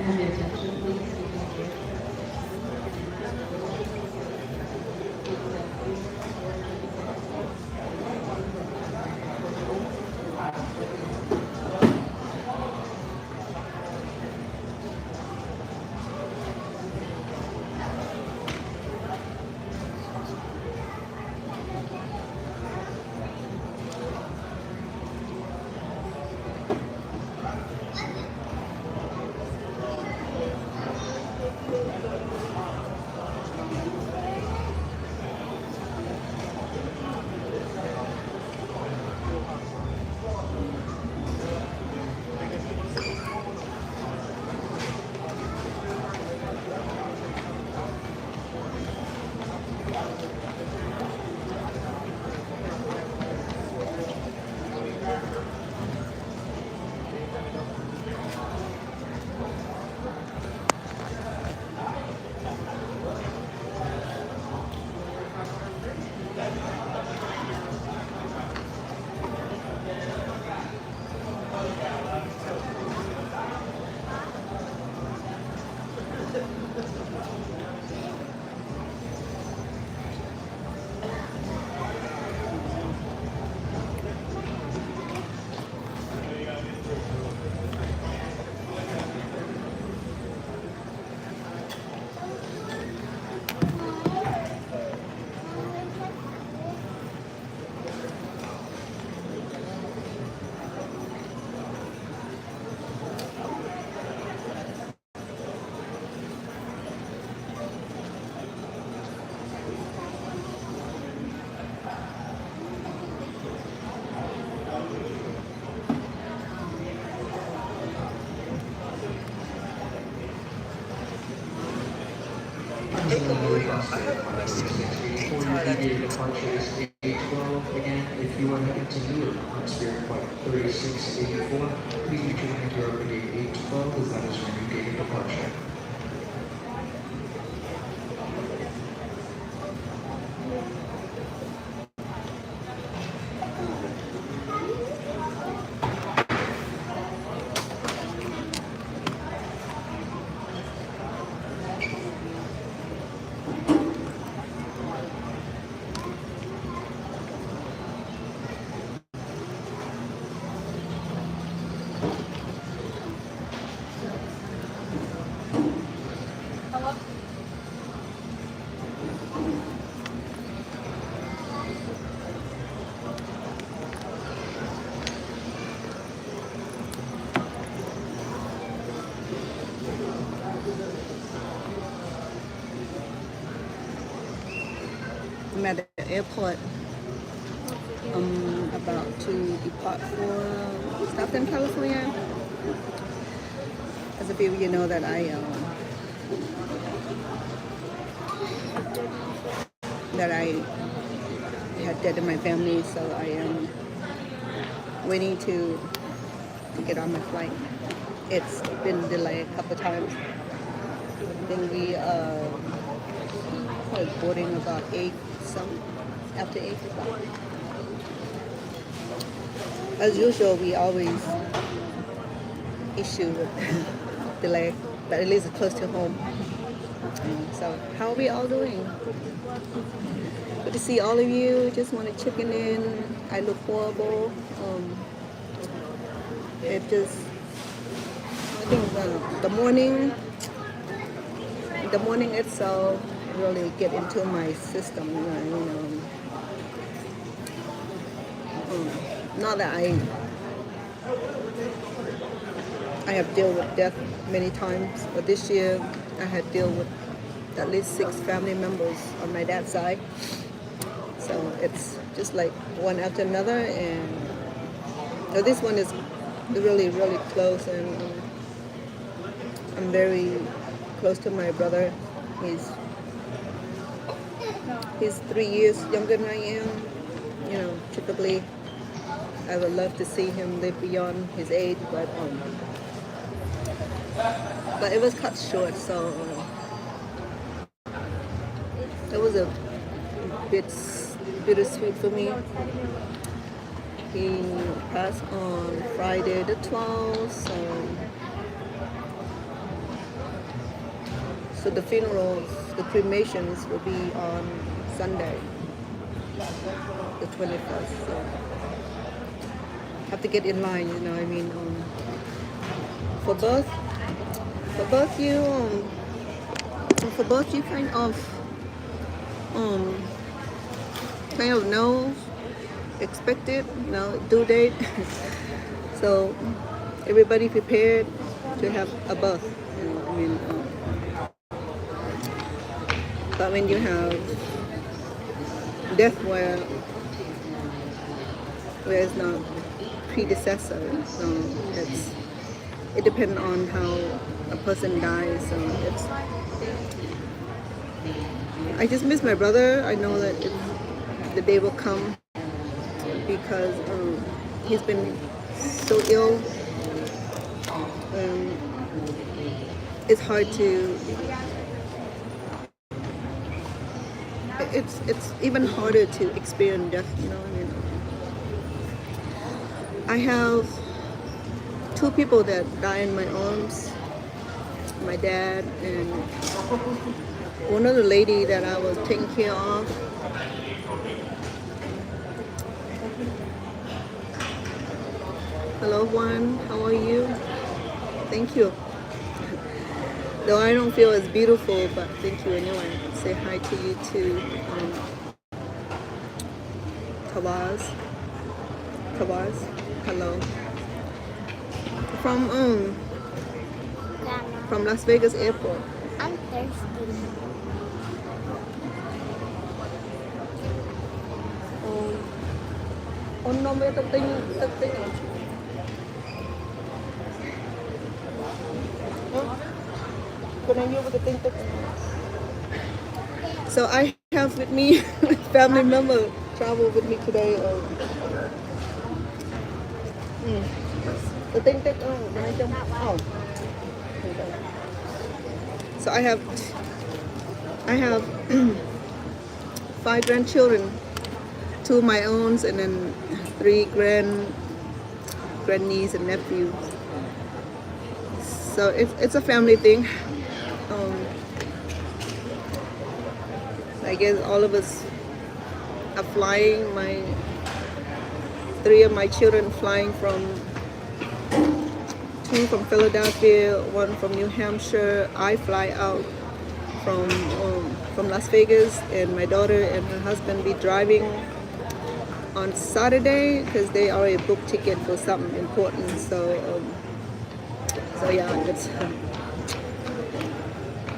I have a question. Toilet. Again, if you are heading to Newark on Spirit Flight 3684, please be sure to enter over gate 812 as that is your new gate of departure. I'm at the airport. I'm about to depart for Stockton, California. As a few of you know that I had death in my family, so I am waiting to get on my flight. It's been delayed a couple of times. Then we was boarding about 8 some after 8 o'clock. As usual, we always issue with delay, but at least it's close to home. So how are we all doing? Good to see all of you. Just want to chicken in. I look horrible. It just, I think the morning itself really get into my system. Not that I have dealt with death many times, but this year I had dealt with at least 6 family members on my dad's side. So it's just like one after another, and this one is really, really close, and I'm very close to my brother. He's 3 years younger than I am. Typically I would love to see him live beyond his age, but it was cut short, so it was a bit bittersweet for me. He passed on Friday the 12th, so So the funerals, the cremations will be on Sunday, the 21st. So have to get in line, you know. I mean, for both, for both you, for both you, kind of know, expected, you know, due date. So everybody prepared to have a birth. You know, I mean, but when you have death where it's not predecessor, so it depends on how a person dies. So I just miss my brother. I know that the day will come because he's been so ill. It's hard to. It's even harder to experience death. You know, I mean, I have two people that die in my arms. My dad and one other lady that I was taking care of. Hello, Juan. How are you? Thank you. Though I don't feel as beautiful, but thank you anyway. Say hi to you too. Tawaz. Hello. From Las Vegas Airport. I'm thirsty. No me tatay. So I have with me a family member travel with me today. So I have 5 grandchildren, 2 of my own, and then 3 grandniece and nephews. So it's a family thing. I guess all of us are flying. 3 of my children flying from 2 from Philadelphia, 1 from New Hampshire. I fly out from Las Vegas, and my daughter and her husband be driving on Saturday because they already booked ticket for something important. So yeah,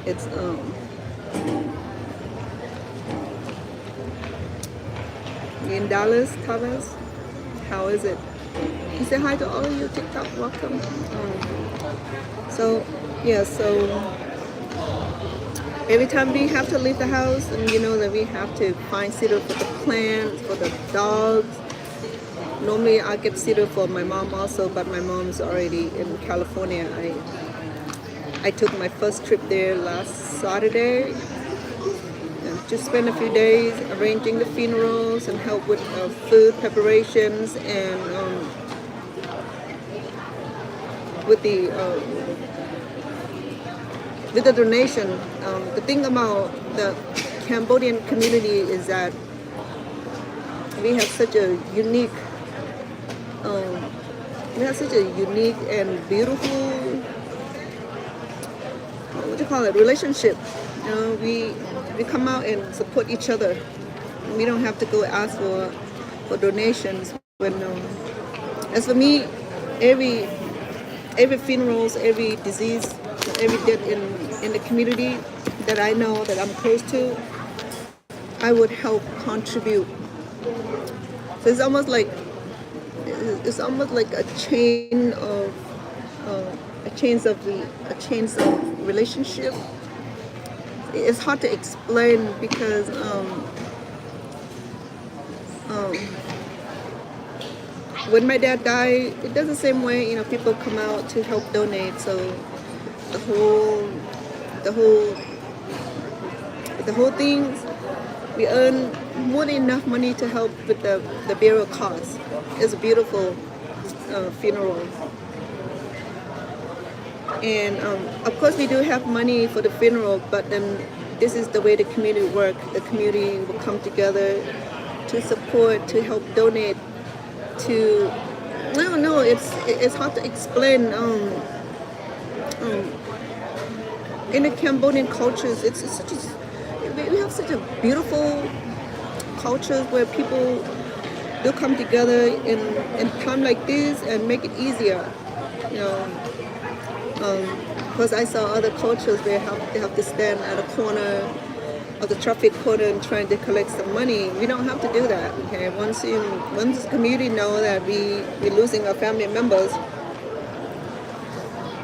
it's in Dallas, Thomas. How is it? You say hi to all of you. TikTok, welcome. So every time we have to leave the house, and you know that we have to find sitter for the plants, for the dogs. Normally I get sitter for my mom also, but my mom's already in California. I took my first trip there last Saturday. Just spend a few days arranging the funerals and help with food preparations and with the donation. The thing about the Cambodian community is that we have such a unique and beautiful relationship. You know, we come out and support each other. We don't have to go ask for donations. When as for me, every funerals, every disease, every death in the community that I know that I'm close to, I would help contribute. So it's almost like a chain of relationship. It's hard to explain because when my dad died, it does the same way. You know, people come out to help donate. So the whole thing, we earn more than enough money to help with the burial costs. It's a beautiful funeral. And of course, we do have money for the funeral, but then this is the way the community work. The community will come together to support, to help donate, to no, it's hard to explain. Um, in the Cambodian cultures, it's such a we have such a beautiful cultures where people do come together in time like this and make it easier. You know, because I saw other cultures where they have to stand at a corner of the traffic corner and trying to collect some money. We don't have to do that. Okay, once the community know that we're losing our family members,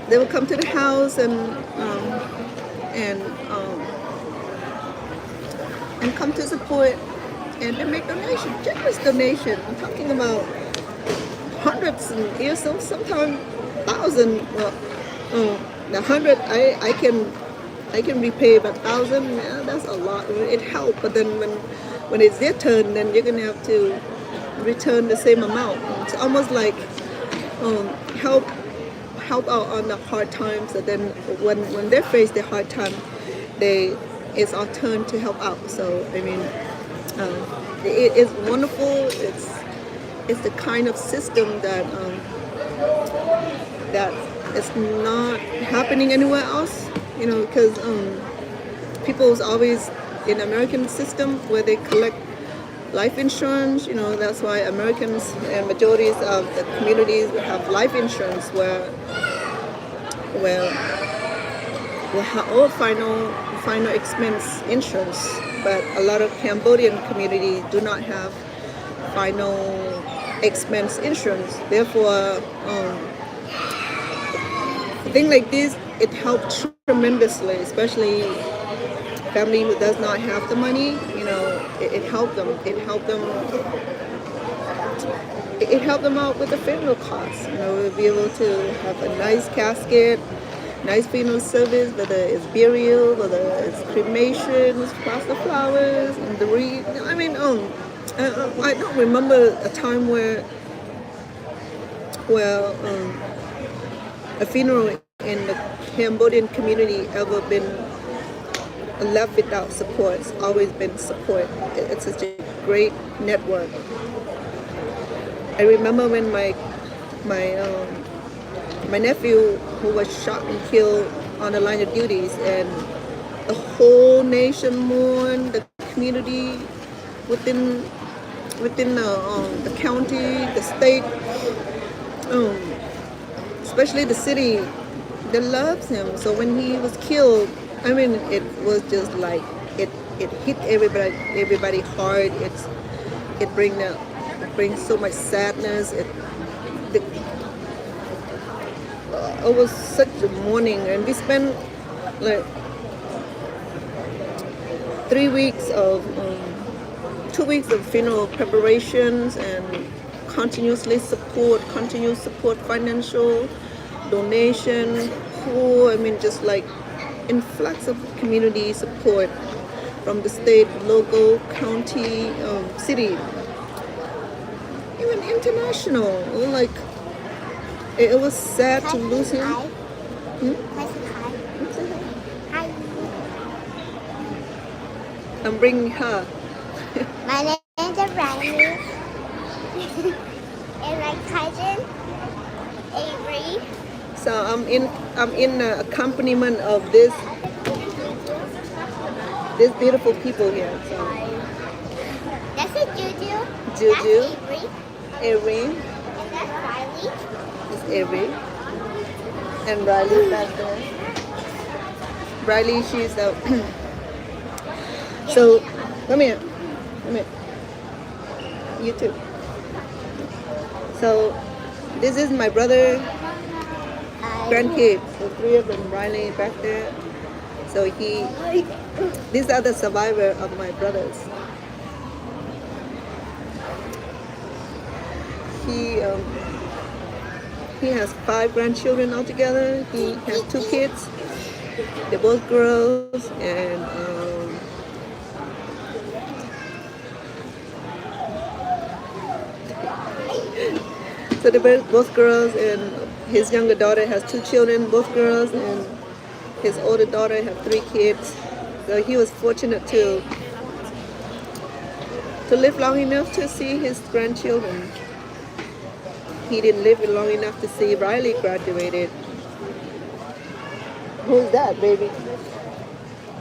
they will come to the house and come to support and they make donations, generous donation. I'm talking about hundreds and sometimes thousands. Well, the hundred I can repay, but thousand, yeah, that's a lot. It helps, but then when it's their turn, then you're gonna have to return the same amount. It's almost like help out on the hard times, and then when they face the hard time, it's our turn to help out. So I mean, it is wonderful. It's the kind of system that is not happening anywhere else. You know, because people's always in American system where they collect life insurance. You know, that's why Americans and majorities of the communities have life insurance where we have all final expense insurance, but a lot of Cambodian communities do not have final expense insurance. Therefore, a thing like this, it helped tremendously, especially family who does not have the money. You know, it helped them. It helped them out with the funeral costs. You know, we'll be able to have a nice casket, nice funeral service, whether it's burial, whether it's cremation, it's plaster flowers, and the Reid. I mean, I don't remember a time where a funeral in the Cambodian community ever been left without support. It's always been support. It's such a great network. I remember when my nephew, who was shot and killed on the line of duties, and the whole nation mourned, the community within the county, the state, especially the city, that loves him. So when he was killed, I mean, it was just like it hit everybody hard. It brings so much sadness. It was such a mourning, and we spent like 2 weeks of funeral preparations and continuous support, financial donation, I mean, just like influx of community support from the state, local, county, city, even international. Like it was sad to lose him. I'm bringing her. My name is Aurenni. And my cousin Avery. So I'm in the accompaniment of these beautiful people here. So That's a Juju. Juju. That's Avery. Avery. And that's Riley. Is Avery. And Riley back there. Riley, she's the so come here. You too. So this is my brother grandkids, the three of them. Riley back there. So these are the survivor of my brothers. He has 5 grandchildren altogether. He has 2 kids. They're both girls, and so they're both girls, and his younger daughter has 2 children, both girls, and his older daughter have 3 kids. So he was fortunate to live long enough to see his grandchildren. He didn't live long enough to see Riley graduated. Who's that, baby?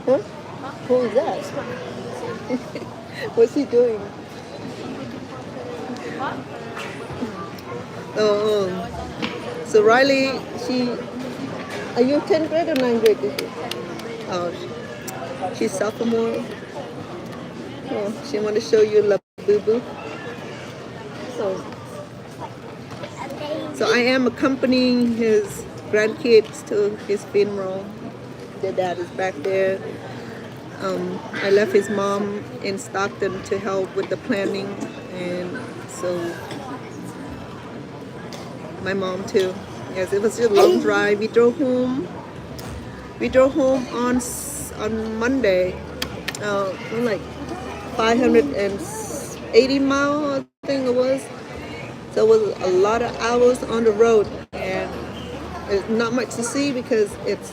Huh? Who's that? What's he doing? Oh, so Riley, are you 10th grade or 9th grade this year? Oh, she's sophomore. Oh, she want to show you La Boo Boo. So I am accompanying his grandkids to his funeral. Their dad is back there. I left his mom in Stockton to help with the planning, and so my mom too. Yes, it was just a long drive. We drove home. On Monday, like 580 miles, I think it was. So it was a lot of hours on the road, and there's not much to see because it's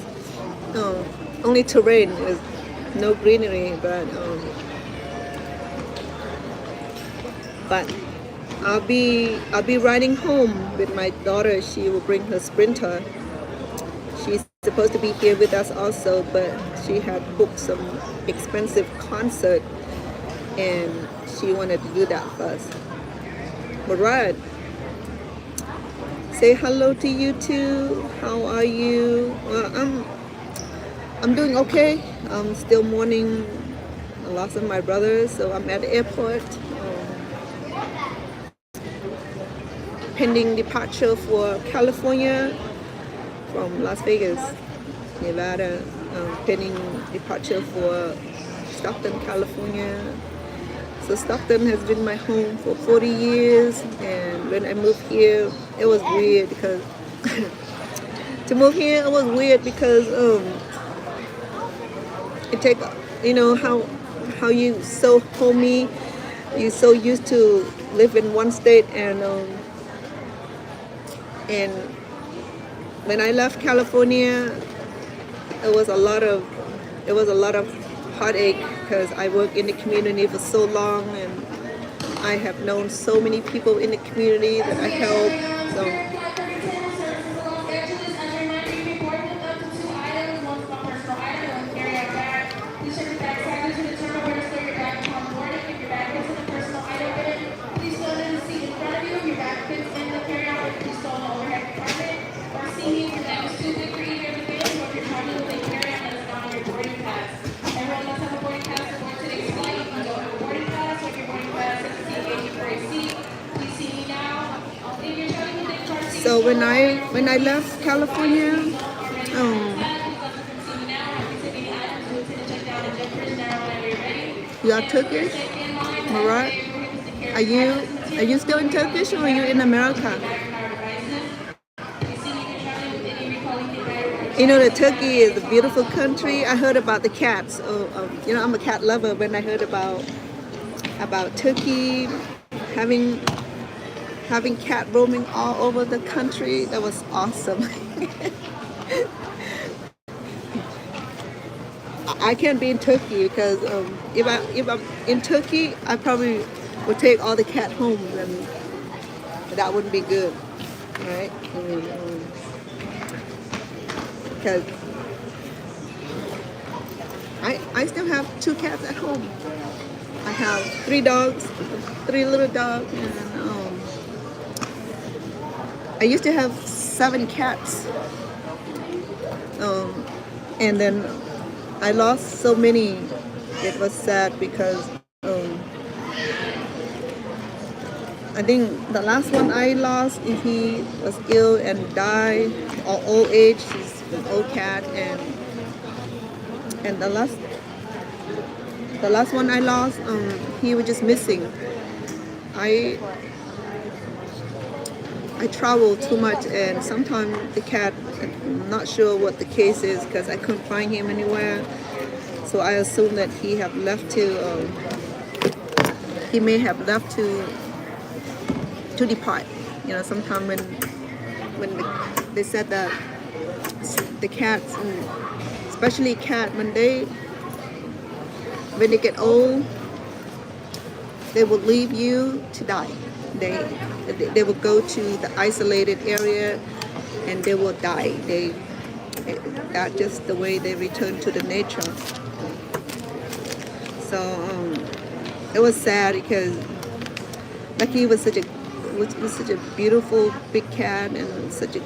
only terrain. There's no greenery, but I'll be riding home with my daughter. She will bring her Sprinter. She's supposed to be here with us also, but she had booked some expensive concert, and she wanted to do that first. But right. Say hello to you too. How are you? Well, I'm doing okay. I'm still mourning the loss of my brother, so I'm at the airport. Pending departure for California from Las Vegas, Nevada. Pending departure for Stockton, California. So Stockton has been my home for 40 years, and when I moved here, it was weird because to move here, it was weird because it take, how you so homey, you so used to live in one state, and when I left California, it was a lot of heartache because I worked in the community for so long, and I have known so many people in the community that I helped. So So when I left California, you are Turkish, Murat? Are you still in Turkish, or are you in America? The Turkey is a beautiful country. I heard about the cats. I'm a cat lover. When I heard about Turkey having cat roaming all over the country, that was awesome. I can't be in Turkey because if I'm in Turkey, I probably would take all the cat home, and that wouldn't be good, right? Because I still have 2 cats at home. I have 3 dogs, 3 little dogs, and I used to have 7 cats, and then I lost so many. It was sad because I think the last one I lost, he was ill and died, or old age. He's an old cat, and the last one I lost, he was just missing. I travel too much, and sometimes the cat, I'm not sure what the case is because I couldn't find him anywhere. So I assume that he may have left to depart. Sometime they said that the cats, and especially cat, when they get old, they will leave you to die. They will go to the isolated area and they will die. That's just the way they return to the nature. So it was sad because Lucky was such a beautiful big cat and such a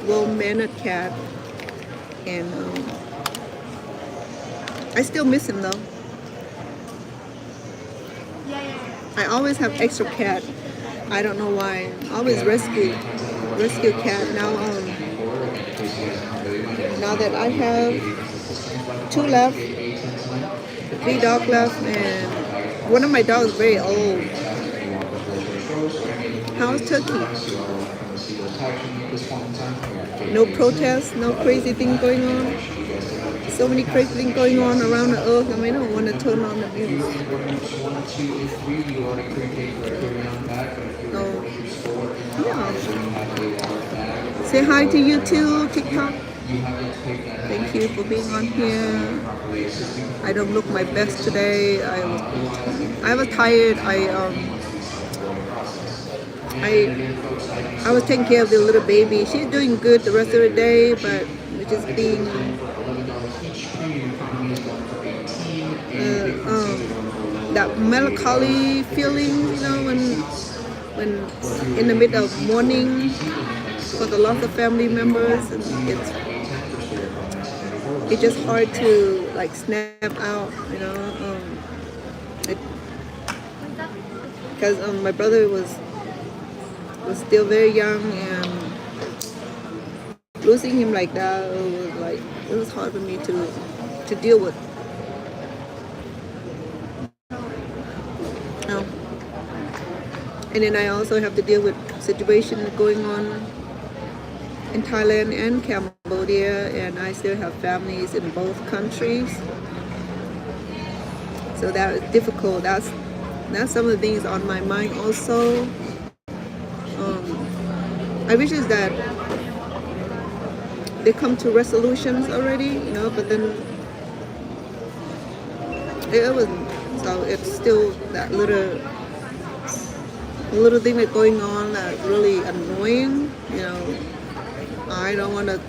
well-mannered cat, and I still miss him though. I always have extra cat. I don't know why. I always rescue cat. Now that I have 2 left, 3 dogs left, and one of my dogs is very old. How's Turkey? No protests, no crazy thing going on. So many crazy things going on around the earth. I mean, I don't want to turn on the news. Oh, yeah. Say hi to you too, TikTok. Thank you for being on here. I don't look my best today. I was tired. I was taking care of the little baby. She's doing good the rest of the day, but we're just being that melancholy feeling, when in the middle of mourning for the loss of family members, and it's just hard to like snap out, because my brother was still very young, and losing him like that, it was hard for me to deal with. And then I also have to deal with situations going on in Thailand and Cambodia, and I still have families in both countries. So that is difficult. That's some of the things on my mind also. I wish is that they come to resolutions already, but then it wasn't. So it's still that little thing that's going on that's really annoying. I don't want to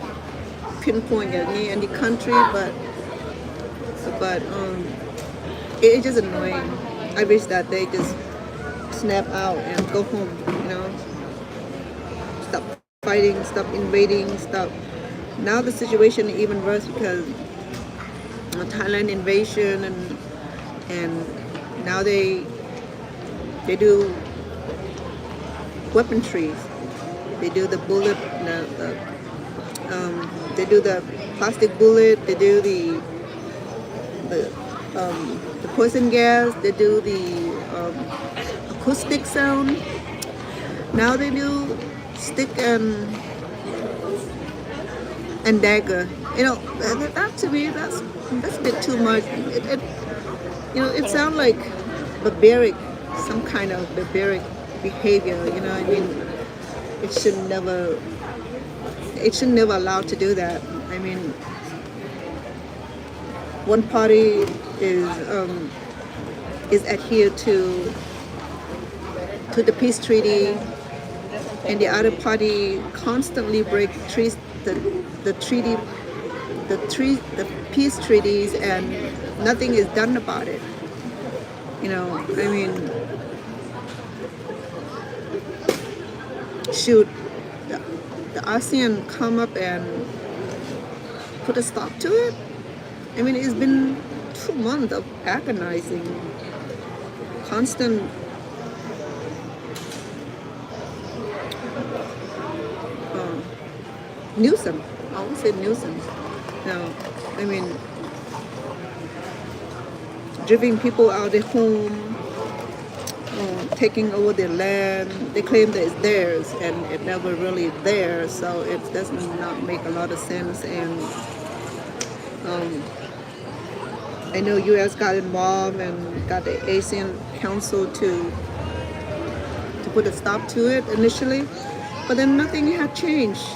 pinpoint any country, but it's just annoying. I wish that they just snap out and go home. Stop fighting, stop invading, stop. Now the situation is even worse because Thailand invasion, and now they do weaponry. They do the bullet, they do the plastic bullet, they do the poison gas, they do the acoustic sound. Now they do stick and dagger. That to me, that's a bit too much. It sounds like barbaric, some kind of barbaric behavior. It should never allowed to do that. One party is adhere to the peace treaty, and the other party constantly break the peace treaties, and nothing is done about it. Should the ASEAN come up and put a stop to it? It's been 2 months of agonizing, constant nuisance. I would say nuisance. Driving people out of their home, taking over their land. They claim that it's theirs, and it never really theirs, so it does not make a lot of sense. And I know U.S. got involved and got the ASEAN Council to put a stop to it initially, but then nothing had changed.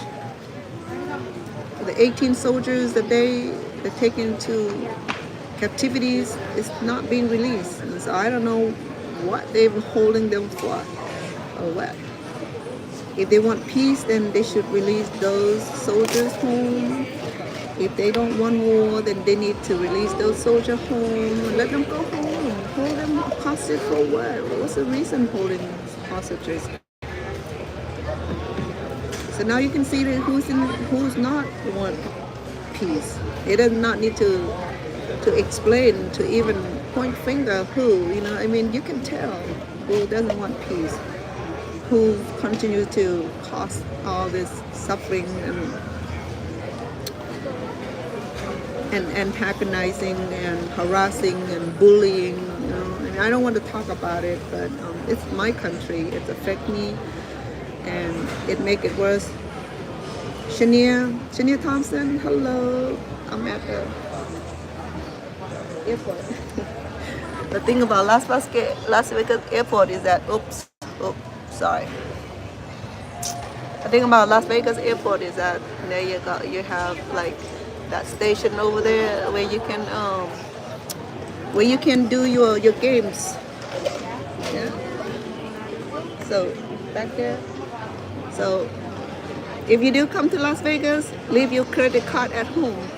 The 18 soldiers that they're taken to captivities is not being released. And so I don't know what they're holding them for or what. If they want peace, then they should release those soldiers home. If they don't want war, then they need to release those soldiers home and let them go home. Hold them hostage for what? What's the reason holding hostages? So now you can see that who's not want peace. It does not need to explain, to even point finger who, I mean, you can tell who doesn't want peace, who continues to cause all this suffering and antagonizing and harassing and bullying. And I don't want to talk about it, but it's my country. It affects me, and it make it worse. Shania Thompson, hello. I'm at the airport. The thing about Las Vegas airport is that, sorry. The thing about Las Vegas airport is that there you go, you have like that station over there where you can do your games. Yeah. So back there. So if you do come to Las Vegas, leave your credit card at home.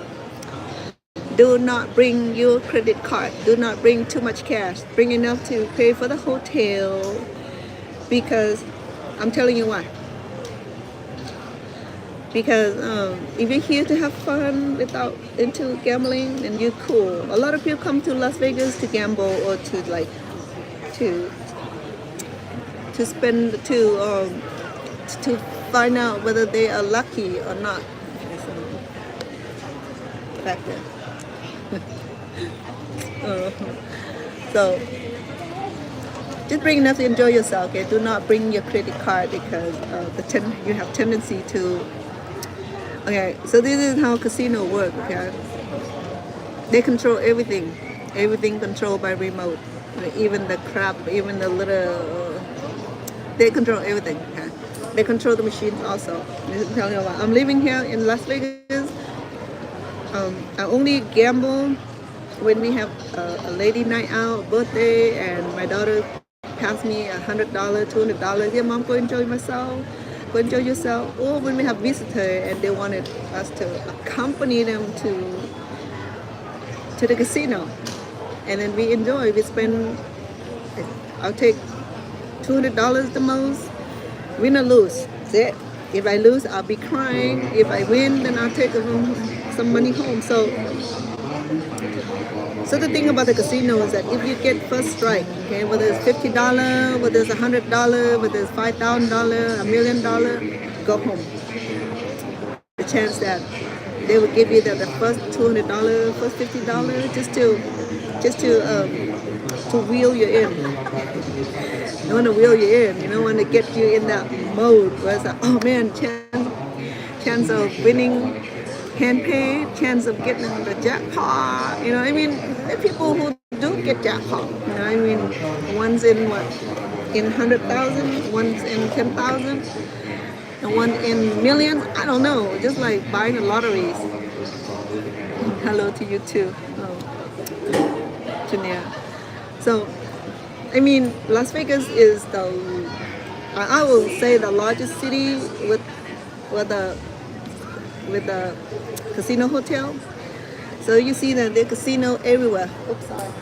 Do not bring your credit card. Do not bring too much cash. Bring enough to pay for the hotel, because I'm telling you why. Because if you're here to have fun without into gambling, then you're cool. A lot of people come to Las Vegas to gamble or to spend to find out whether they are lucky or not. Back there. So just bring enough to enjoy yourself. Okay, do not bring your credit card because you have tendency to. Okay, so this is how casino work. Okay, they control everything. Everything controlled by remote. Even the crap, even the little. They control everything. Okay, they control the machines also. I'm living here in Las Vegas. I only gamble when we have a lady night out, birthday, and my daughter passed me $100, $200. Yeah, mom, go enjoy myself. Go enjoy yourself. Or when we have visitors and they wanted us to accompany them to the casino, and then we enjoy. We spend. I'll take $200 the most. Win or lose. That's it. If I lose, I'll be crying. If I win, then I'll take some money home. So the thing about the casino is that if you get first strike, okay, whether it's $50, whether it's $100, whether it's $5,000, $1 million, go home. The chance that they will give you the first $200, first $50, just to wheel you in. They want to wheel you in. You don't want to get you in that mode where it's like, oh man, chance of winning, hand paid, chance of getting the jackpot. I mean, there are people who do get jackpot. I mean, one's in 100,000, one's in 10,000, and one in millions. I don't know. Just like buying the lotteries. Hello to you too, Julian. So, I mean, Las Vegas is I will say the largest city with the casino hotel. So you see that the casino everywhere. Oops, sorry.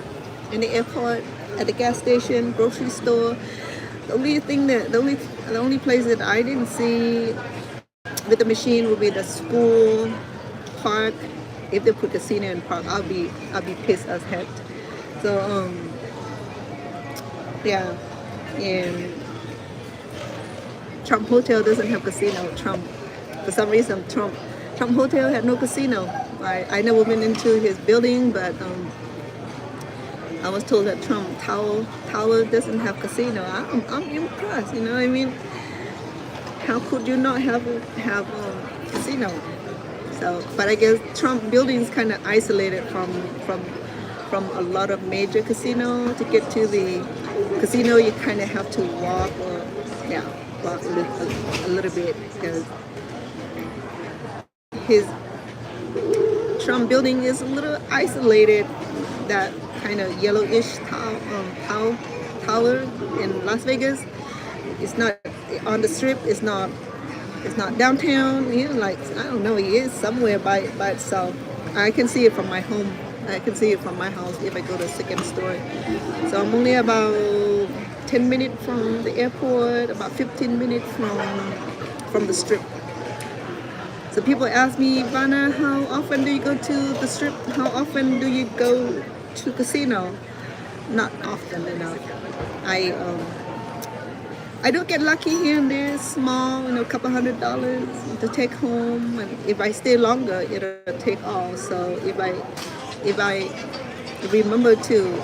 In the airport, at the gas station, grocery store. The only place that I didn't see with the machine would be the school, park. If they put casino in park, I'll be pissed as heck. So yeah, and Trump Hotel doesn't have casino. For some reason, Trump Hotel had no casino. I never went into his building, but I was told that Trump Tower doesn't have casino. I'm impressed. You know what I mean? How could you not have casino? So, but I guess Trump building is kind of isolated from a lot of major casino. To get to the casino, you kind of have to walk, or yeah. about a little bit because his Trump building is a little isolated. That kind of yellowish tower in Las Vegas. It's not on the strip. It's not downtown. He's like, I don't know. He is somewhere by itself. I can see it from my home. I can see it from my house if I go to the second story. So I'm only about 10 minutes from the airport, about 15 minutes from the strip. So people ask me, Vanna, how often do you go to the strip? How often do you go to casino? Not often enough. I do get lucky here and there, small, a couple $100 to take home. And if I stay longer, it'll take all. So if I remember to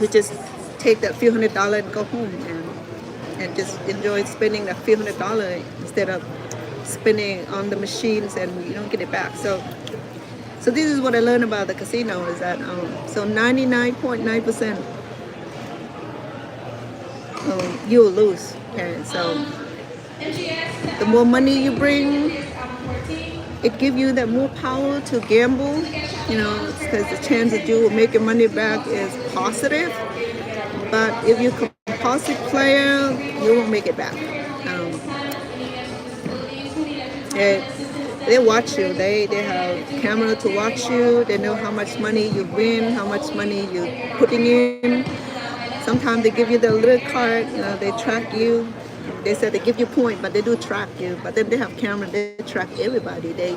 just take that few $100 and go home and just enjoy spending that few $100 instead of spending on the machines and you don't get it back. So this is what I learned about the casino is that so 99.9% you will lose. Okay, so the more money you bring, it gives you that more power to gamble. Because the chance that you will make your money back is positive. But if you're a compulsive player, you won't make it back. They watch you. They have camera to watch you. They know how much money you win, how much money you're putting in. Sometimes they give you the little card. They track you. They said they give you point, but they do track you. But then they have camera. They track everybody. They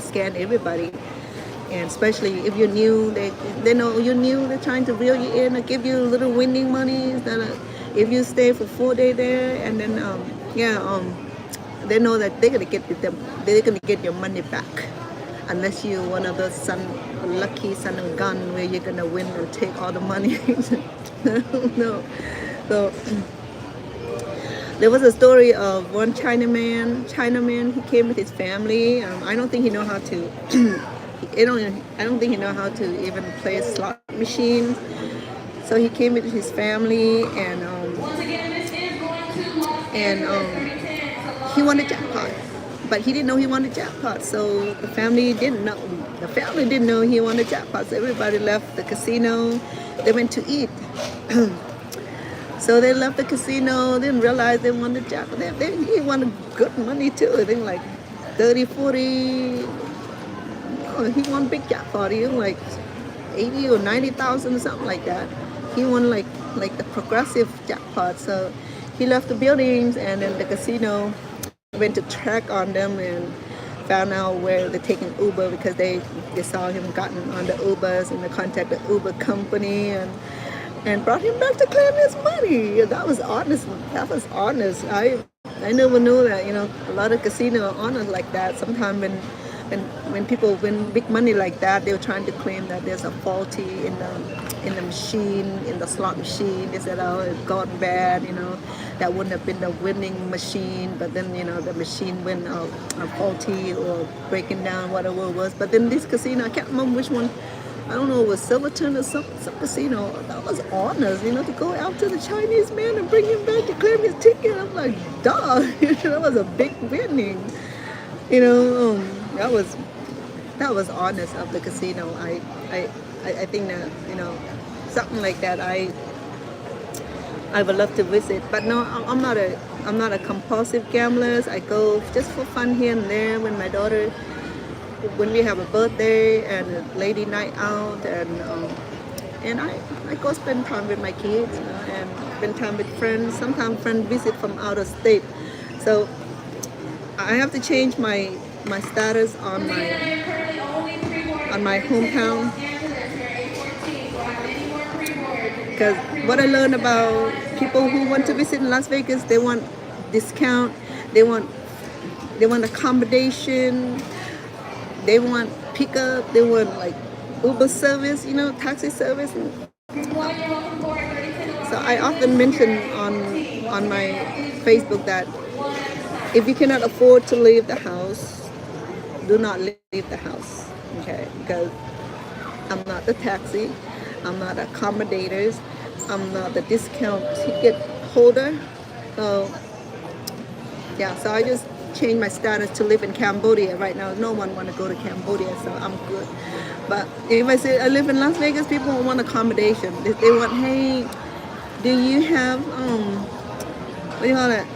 scan everybody. And especially if you're new, they know you're new. They're trying to reel you in or give you little winning money. If you stay for 4 days there, and then they know that they're gonna get your money back, unless you're one of those lucky son of gun where you're gonna win and take all the money. No. So there was a story of one Chinaman. He came with his family. I don't think he know how to. I don't think he know how to even play a slot machine. So he came with his family and he won a jackpot, but he didn't know he won a jackpot. So the family didn't know. The family didn't know he won a jackpot. So everybody left the casino. They went to eat. So they left the casino. Didn't realize they won the jackpot. He won good money too. I think like 30, 40. Oh, he won big jackpot. He won like 80 or 90,000 or something like that. He won like the progressive jackpot. So he left the buildings, and then the casino went to track on them and found out where they're taking Uber because they saw him gotten on the Ubers, and they contacted the Uber company and brought him back to claim his money. That was honest. I never knew that. A lot of casino are honest like that. Sometimes when people win big money like that, they're trying to claim that there's a faulty in the machine, in the slot machine. They said, oh, it's gone bad, that wouldn't have been the winning machine, but then, the machine went faulty or breaking down, whatever it was. But then this casino, I can't remember which one, I don't know, it was Silverton or some casino, that was honest, to go out to the Chinese man and bring him back to claim his ticket. I'm like, duh, that was a big winning, that was honest of the casino. I think that something like that I would love to visit. But no, I'm not a compulsive gambler. I go just for fun here and there when my daughter, when we have a birthday and a lady night out, and I go spend time with my kids and spend time with friends. Sometimes friends visit from out of state, so I have to change my status on my hometown, because what I learned about people who want to visit in Las Vegas, they want discount, they want accommodation, they want pickup, they want like Uber service, taxi service. So I often mention on my Facebook that if you cannot afford to leave the house, do not leave the house, okay? Because I'm not the taxi, I'm not accommodators, I'm not the discount ticket holder. So yeah, so I just changed my status to live in Cambodia right now. No one want to go to Cambodia, so I'm good. But if I say I live in Las Vegas, people want accommodation. They want, hey, do you have what do you call it?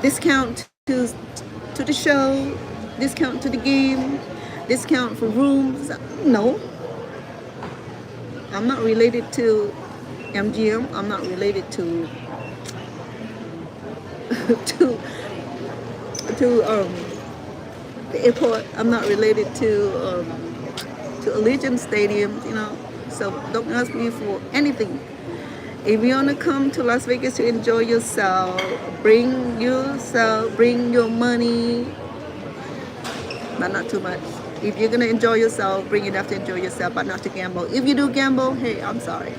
Discount to the show, discount to the game, discount for rooms. No, I'm not related to MGM. I'm not related to to the airport. I'm not related to Allegiant Stadium. So don't ask me for anything. If you want to come to Las Vegas to enjoy yourself, bring your money, but not too much. If you're gonna enjoy yourself, bring enough to enjoy yourself, but not to gamble. If you do gamble, hey, I'm sorry.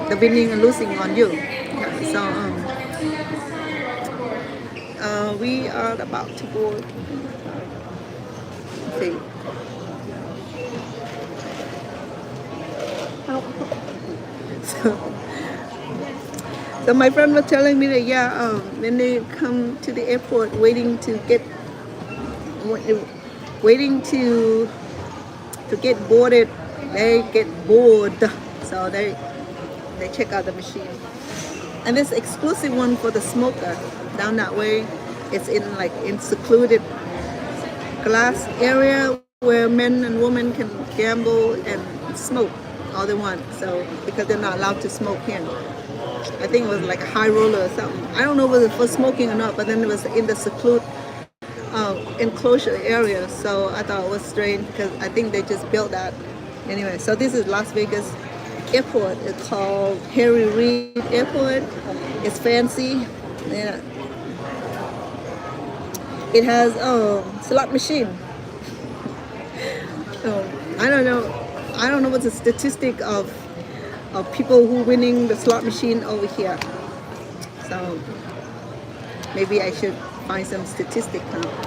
The winning and losing on you. Okay, so we are about to go. See. So my friend was telling me that when they come to the airport, waiting to get boarded, they get bored. So they check out the machine. And this exclusive one for the smoker down that way. It's in secluded glass area where men and women can gamble and smoke all they want. So because they're not allowed to smoke here. I think it was like a high roller or something. I don't know whether it was for smoking or not, but then it was in the secluded enclosure area. So I thought it was strange because I think they just built that. Anyway, so this is Las Vegas airport. It's called Reid Airport. It's fancy. Yeah. It has slot machine. I don't know what's the statistic of people who winning the slot machine over here. So maybe I should find some statistic.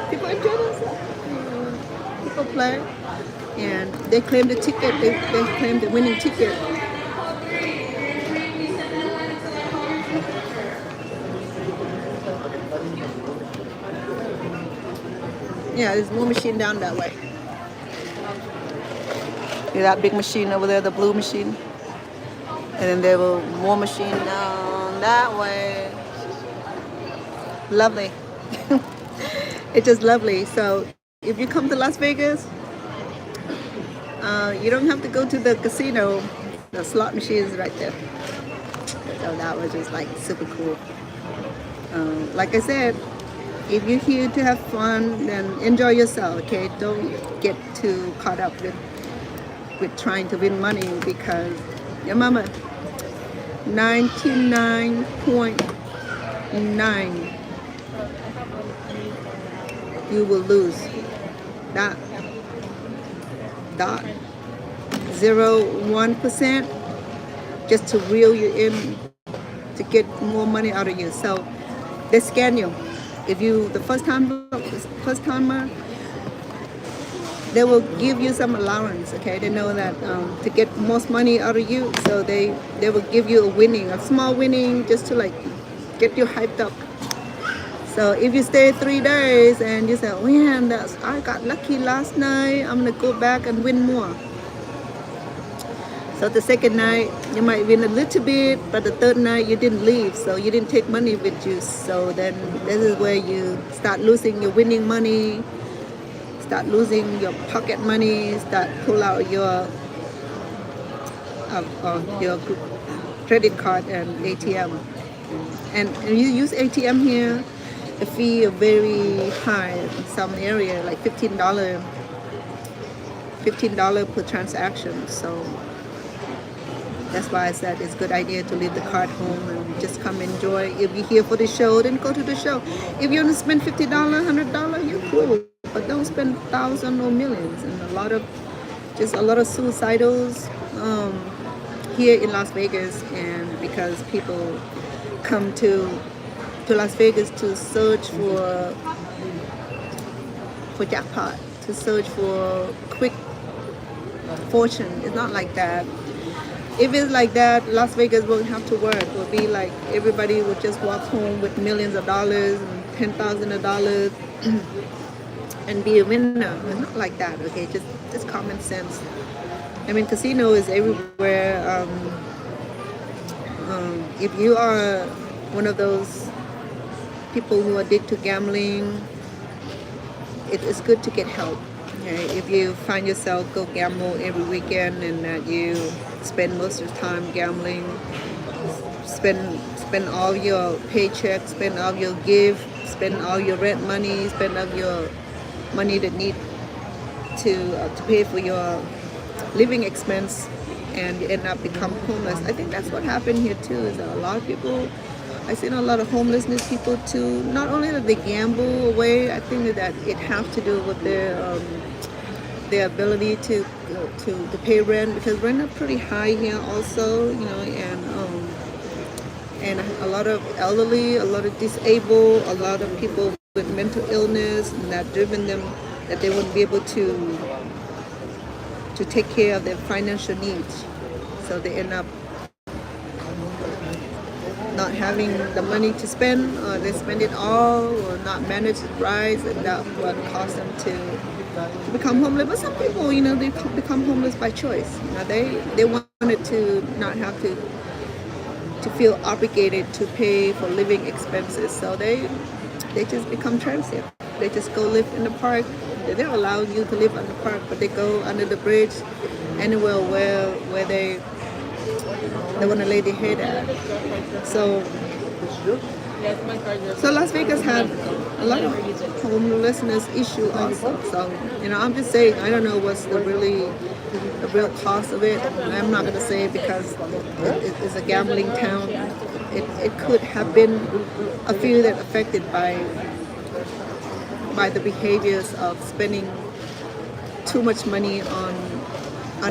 People enjoy themselves. People play, and they claim the ticket. They claim the winning ticket. Yeah, there's more machine down that way. See that big machine over there, the blue machine? And then there were more machine down that way. Lovely. It's just lovely. So if you come to Las Vegas, you don't have to go to the casino. The slot machine is right there. So that was just like super cool. Like I said, if you're here to have fun, then enjoy yourself, okay? Don't get too caught up with trying to win money, because your mama, 99.9, you will lose. That 0.01% just to reel you in to get more money out of you. So they scan you. If you the first timer, they will give you some allowance. Okay, they know that to get most money out of you, so they will give you a small winning, just to like get you hyped up. So if you stay 3 days and you say, oh man, I got lucky last night, I'm gonna go back and win more. So the second night you might win a little bit, but the third night you didn't leave, so you didn't take money with you. So then this is where you start losing your winning money, start losing your pocket money, start pull out your credit card and ATM. And you use ATM here, the fee is very high in some area, like $15 per transaction. So that's why I said it's a good idea to leave the card home and just come enjoy. If you're here for the show, then go to the show. If you want to spend $50, $100, you're cool. But don't spend thousands or millions. And a lot of suicidals here in Las Vegas, and because people come to Las Vegas to search for jackpot, to search for quick fortune. It's not like that. if it's like that, Las Vegas won't have to work. It will be like everybody would just walk home with millions of dollars and $10,000 and be a winner. It's not like that, okay? Just common sense. I mean, casino is everywhere. If you are one of those people who are addicted to gambling, it's good to get help. Okay? If you find yourself go gamble every weekend and that you spend most of the time gambling, spend all your paycheck, spend all your give, spend all your rent money, spend all your money that need to pay for your living expense, and you end up become homeless. I think that's what happened here too. Is that a lot of people, I've seen a lot of homelessness people too. Not only that they gamble away, I think that it has to do with their ability to pay rent, because rent are pretty high here also, and a lot of elderly, a lot of disabled, a lot of people with mental illness, and that driven them that they wouldn't be able to take care of their financial needs. So they end up not having the money to spend, or they spend it all, or not manage it right, and that what caused them to become homeless. But some people, they become homeless by choice. They wanted to not have to feel obligated to pay for living expenses, so they just become transient. They just go live in the park. They don't allow you to live in the park, but they go under the bridge, anywhere where they want to lay their head at. So Las Vegas had a lot of homelessness issue also. So I'm just saying, I don't know what's the real cost of it. I'm not going to say it because it's a gambling town. It could have been a few that affected by the behaviors of spending too much money on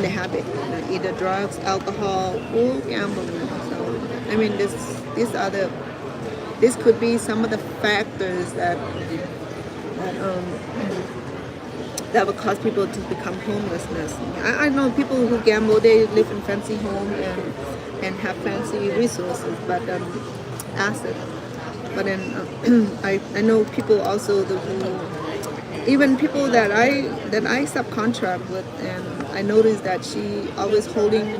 the habit, either drugs, alcohol, or gambling. So I mean, this could be some of the factors that would cause people to become homelessness. I know people who gamble, they live in fancy homes and have fancy resources, but assets. But then I know people also who, even people that I subcontract with, and I noticed that she always holding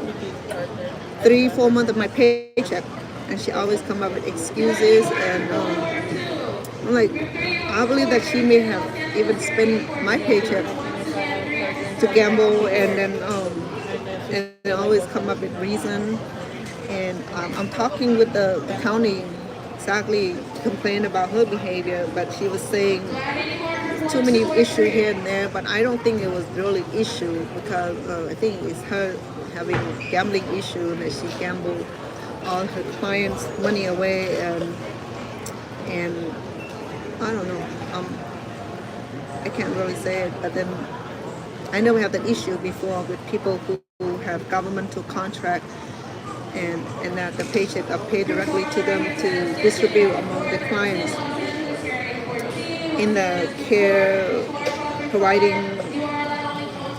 3-4 months of my paycheck, and she always come up with excuses, and I'm like, I believe that she may have even spent my paycheck to gamble, and then and always come up with reason. And I'm talking with the county exactly to complain about her behavior, but she was saying too many issues here and there, but I don't think it was really issue, because I think it's her having gambling issue, and that she gambled all her clients' money away, and I don't know. I can't really say it, but then I know we have that issue before with people who have governmental contract, and that the paycheck are paid directly to them to distribute among the clients in the care providing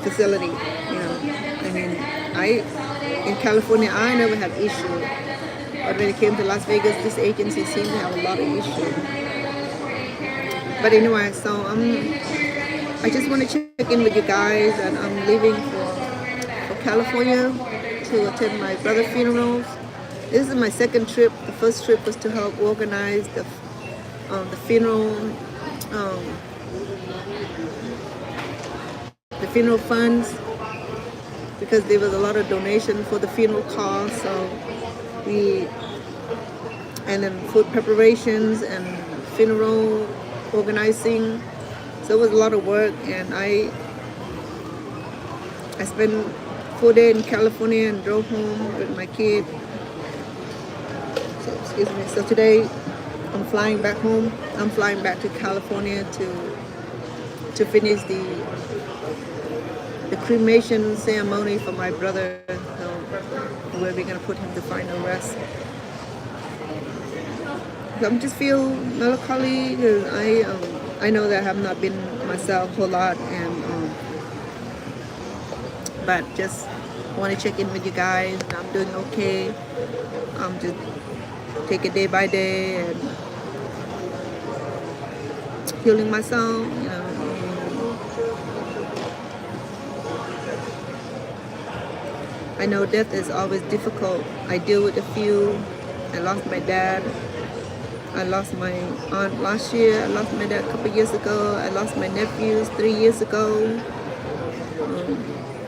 facility. I mean, in California, I never had issue, but when it came to Las Vegas, this agency seemed to have a lot of issue. But anyway, so I just want to check in with you guys, and I'm leaving for California to attend my brother's funerals. This is my second trip. The first trip was to help organize the funeral funds, because there was a lot of donation for the funeral costs. So and then food preparations and funeral organizing. So it was a lot of work, and I spent 4 days in California and drove home with my kid. So, excuse me. So today I'm flying back home. I'm flying back to California to finish the cremation ceremony for my brother, where we're gonna put him to final rest. So I'm just feel melancholy, because I know that I have not been myself a whole lot, and but just want to check in with you guys. I'm doing okay. I'm just take it day by day and healing myself. I know death is always difficult. I deal with a few. I lost my dad. I lost my aunt last year. I lost my dad a couple years ago. I lost my nephews 3 years ago.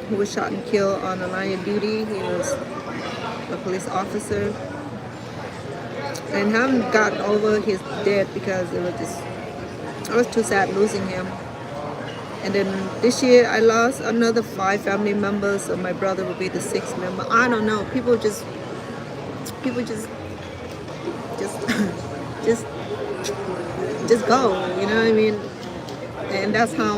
He was shot and killed on the line of duty. He was a police officer. And haven't gotten over his death because I was too sad losing him. And then this year I lost another 5 family members, so my brother will be the 6th member. I don't know. People just just go, you know what I mean? And that's how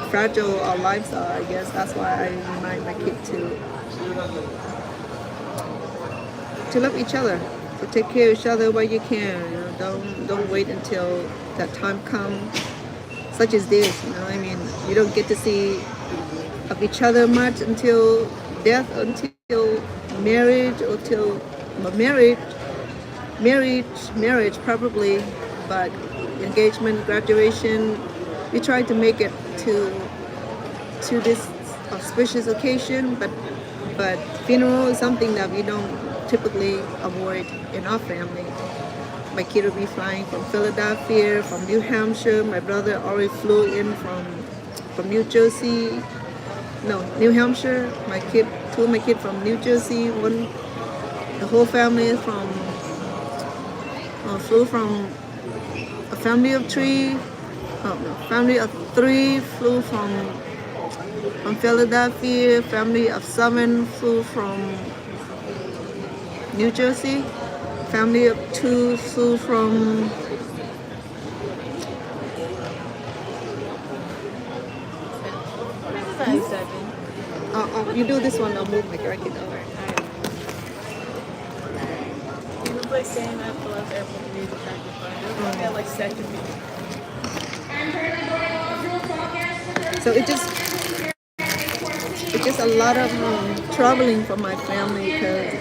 fragile our lives are, I guess. That's why I remind my kid to love each other, to take care of each other while you can. Don't wait until that time comes, such as this. I mean, you don't get to see of each other much until death, until marriage, or till marriage probably, but engagement, graduation, we try to make it to this auspicious occasion, but funeral is something that we don't typically avoid in our family. My kid will be flying from Philadelphia, from New Hampshire. My brother already flew in from New Jersey. No, New Hampshire. Two of my kids from New Jersey. The whole family is flew from a family of 3. Family of 3 flew from Philadelphia. Family of 7 flew from New Jersey. Family of 2 flew from you do this one, I'll move my jacket over. In the place saying I pull out the airport to read the tractor fire. I got like second meeting. So it's just a lot of traveling for my family because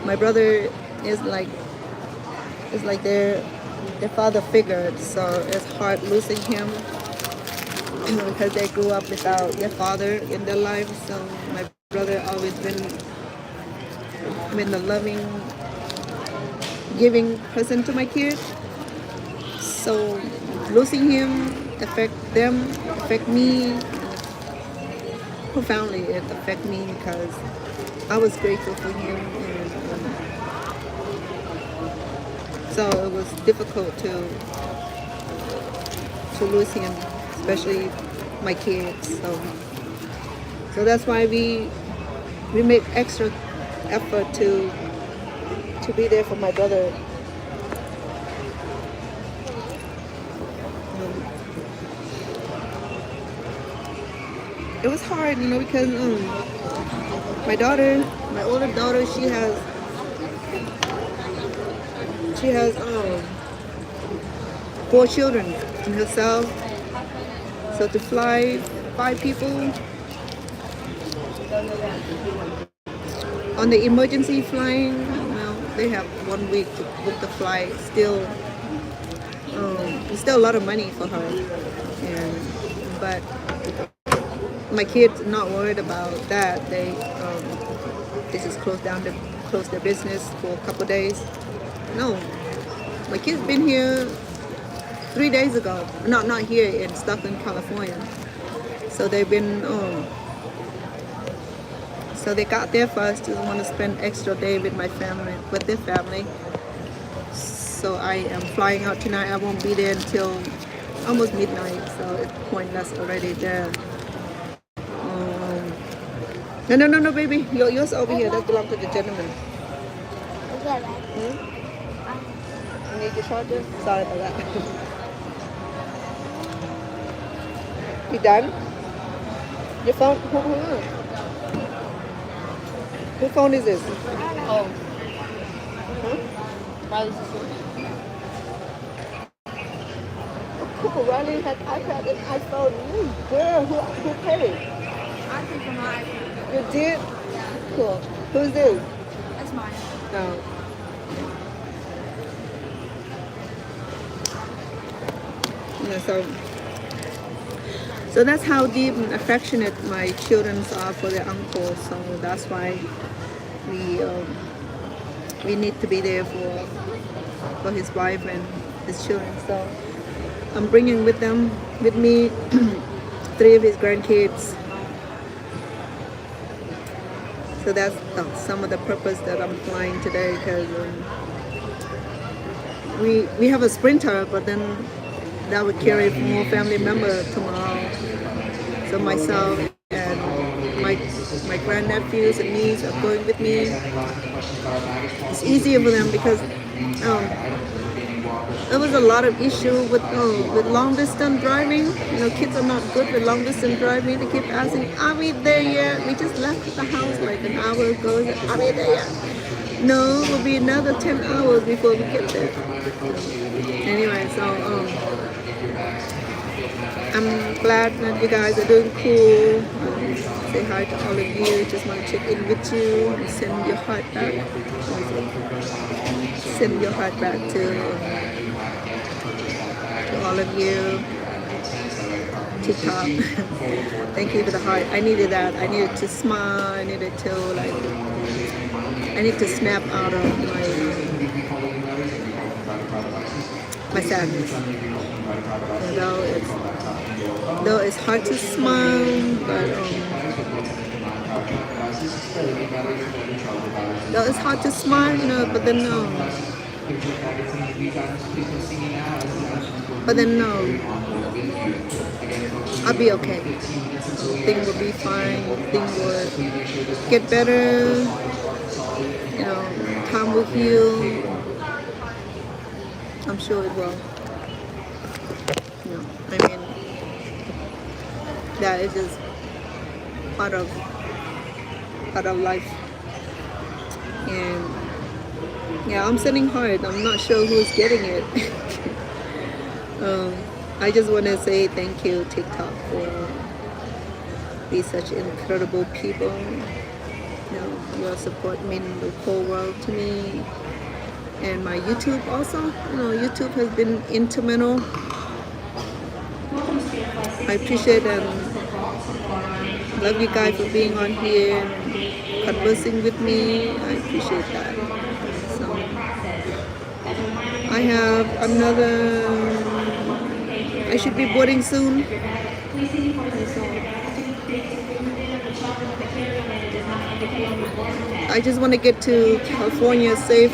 my brother is like their father figure, so it's hard losing him because they grew up without their father in their life. So my brother always been a loving, giving person to my kids. So losing him affect them, affect me profoundly. It affect me because I was grateful for him, and so it was difficult to lose him, especially my kids. So that's why we make extra effort to be there for my brother. It was hard, because my older daughter, she has 4 children in herself. So to fly 5 people on the emergency flying, they have 1 week to book the flight. It's still a lot of money for her, but my kids are not worried about that. They just close their business for a couple days. No, my kids been here 3 days ago. Not here in Stockton, California. So they've been so they got there first. Just want to spend extra day with their family. So I am flying out tonight. I won't be there until almost midnight. So it's pointless already there. No, baby. Yours over here. That belongs to the gentleman. You need your charger? Sorry about that. You done? Your phone? Whose phone is this? Oh. Riley's sister. Cool. Riley has iPad and iPhone. Girl, who paid? I think from my iPhone. You did? Cool. Who's this? That's mine. Oh. Yeah, so that's how deep and affectionate my children are for their uncle. So that's why we need to be there for his wife and his children. So I'm bringing with me 3 of his grandkids. So that's some of the purpose that I'm flying today, because we have a Sprinter, but then that would carry more family members tomorrow. So myself and my grandnephews and niece are going with me. It's easier for them because there was a lot of issue with long distance driving. You know, kids are not good with long distance driving. They keep asking, "Are we there yet? We just left the house like an hour ago. Are we there yet?" No, it will be another 10 hours before we get there. Anyway, so I'm glad that you guys are doing cool. Say hi to all of you. Just want to check in with you and send your heart back. Send your heart back to all of you. TikTok. Thank you for the heart. I needed that. I needed to smile. I needed to I need to snap out of my sadness. Though it's hard to smile, but though it's hard to smile, you know, but then I'll be okay. Things will be fine. Things will get better. You know, time will heal. I'm sure it will. You know, I mean, that is just part of life. And yeah, I'm sending hard. I'm not sure who's getting it. I just want to say thank you, TikTok, for being such incredible people. You know, your support means the whole world to me. And my YouTube also. You know, YouTube has been instrumental. I appreciate and love you guys for being on here, conversing with me. I appreciate that. So I have another. I should be boarding soon. I just want to get to California safe.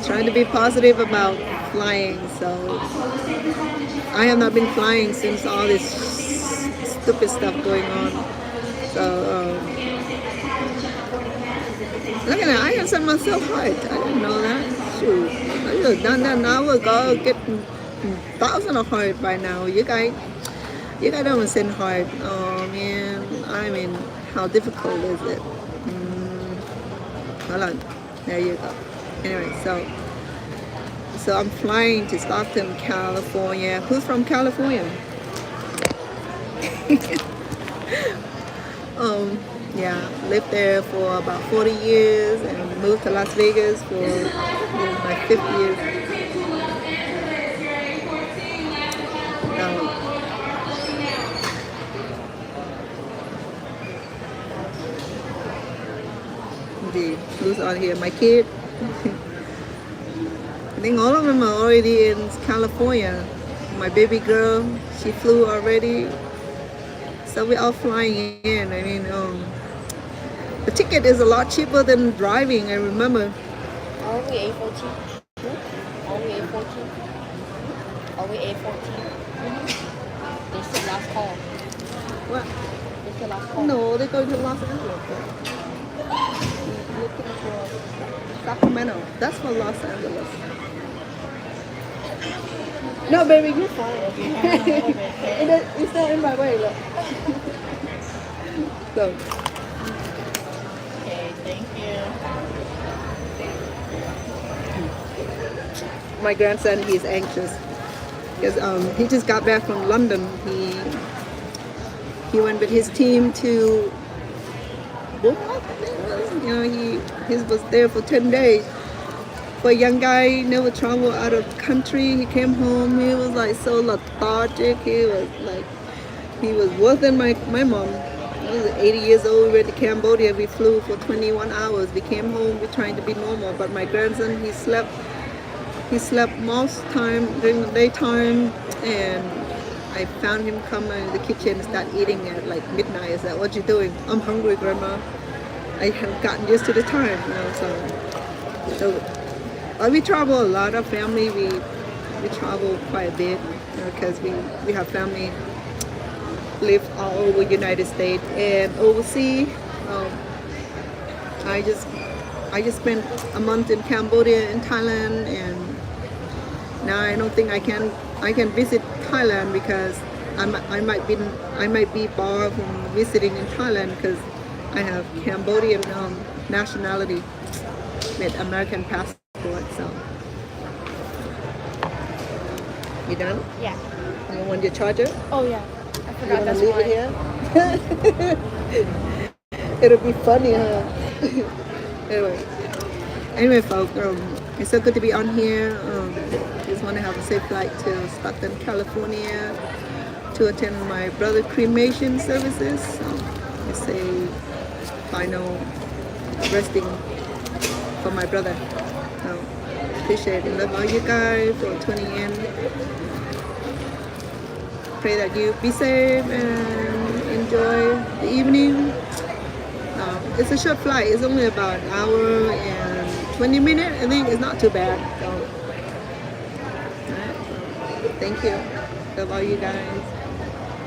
Trying to be positive about flying. So I have not been flying since all this stupid stuff going on. So look at that. I have set myself hard. I didn't know that. Shoot. I should have done that an hour ago. Get 1,000 of heart by now. You guys don't send heart. Oh man. I mean, how difficult is it? Hold on. There you go. Anyway, so I'm flying to Stockton, California. Who's from California? Yeah, lived there for about 40 years and moved to Las Vegas for my 5th year. Who's on here? My kid. I think all of them are already in California. My baby girl, she flew already. So we're all flying in. I mean, the ticket is a lot cheaper than driving, I remember. Are we A14? Are we A14? Are we A14? They said last call. What? They said last call. No, they're going to Los Angeles. Looking for Sacramento. That's for Los Angeles. No, baby, you're fine. It's not in my way, look. So. Okay, thank you. My grandson, he's anxious because he just got back from London. He went with his team to book. You know, he was there for 10 days. For a young guy, never traveled out of country. He came home. He was like so lethargic. He was worse than my mom. I was 80 years old. We went to Cambodia. We flew for 21 hours. We came home. We're trying to be normal. But my grandson, he slept most time during the daytime, and I found him come in the kitchen and start eating at like midnight. I said, "What you doing?" "I'm hungry, Grandma." I have gotten used to the time, you know. So we travel a lot. Our family, we travel quite a bit, you know, because we have family live all over United States and overseas. I just spent a month in Cambodia and Thailand, and now I don't think I can visit Thailand because I might be barred from visiting in Thailand because I have Cambodian nationality with American passport. So you done? Yeah. You want your charger? Oh yeah. I You forgot want to that's leave why. it here? It'll be funny, huh? Anyway, folks, it's so good to be on here. Just want to have a safe flight to Stockton, California, to attend my brother cremation services. It's a final resting for my brother. So appreciate it. Love all you guys for tuning in. Pray that you be safe and enjoy the evening. It's a short flight. It's only about an hour and 20 minutes. I think it's not too bad. So, alright, so thank you. Love all you guys.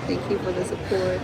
Thank you for the support.